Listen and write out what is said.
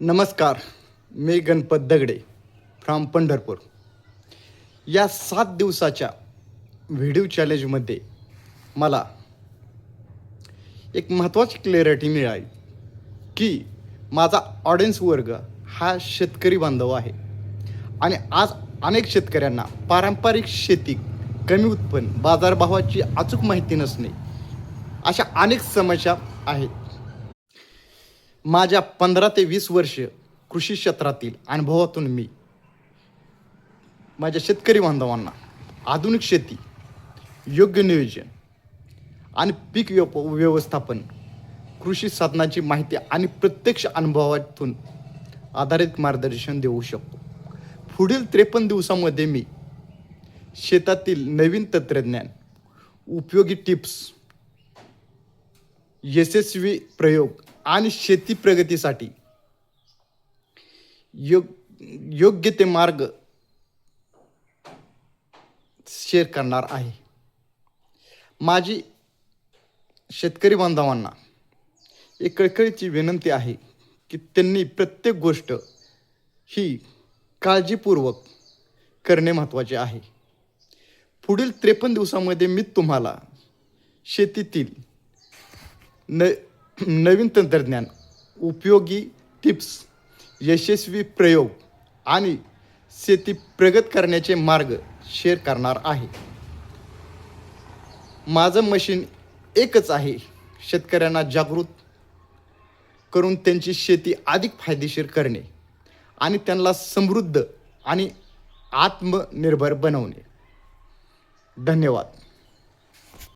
नमस्कार, मी गणपत दगडे फ्रॉम पंढरपूर. या 7 दिवसाच्या व्हिडिओ चॅलेंजमध्ये मला एक महत्त्वाची क्लॅरिटी मिळाली की माझा ऑडियन्स वर्ग हा शेतकरी बांधव आहे आणि आज अनेक शेतकऱ्यांना पारंपरिक शेती, कमी उत्पन्न, बाजारभावाची अचूक माहिती नसणे अशा अनेक समस्या आहेत. माझ्या 15 ते 20 वर्ष कृषी क्षेत्रातील अनुभवातून मी माझ्या शेतकरी बांधवांना आधुनिक शेती, योग्य नियोजन आणि पीक व्यवस्थापन, कृषी साधनाची माहिती आणि प्रत्यक्ष अनुभवातून आधारित मार्गदर्शन देऊ शकतो. पुढील 53 दिवसामध्ये मी शेतातील नवीन तंत्रज्ञान, उपयोगी टिप्स, यशस्वी प्रयोग आणि शेती प्रगतीसाठी योग्य ते मार्ग शेअर करणार आहे. माझी शेतकरी बांधवांना एक कळकळीची विनंती आहे की त्यांनी प्रत्येक गोष्ट ही काळजीपूर्वक करणे महत्त्वाचे आहे. पुढील 53 दिवसामध्ये मी तुम्हाला शेतीतील नवीन तंत्रज्ञान, उपयोगी टिप्स, यशस्वी प्रयोग आणि शेती प्रगत करण्याचे मार्ग शेअर करणार आहे. माझं मशीन एकच आहे, शेतकऱ्यांना जागृत करून त्यांची शेती अधिक फायदेशीर करणे आणि त्यांना समृद्ध आणि आत्मनिर्भर बनवणे. धन्यवाद.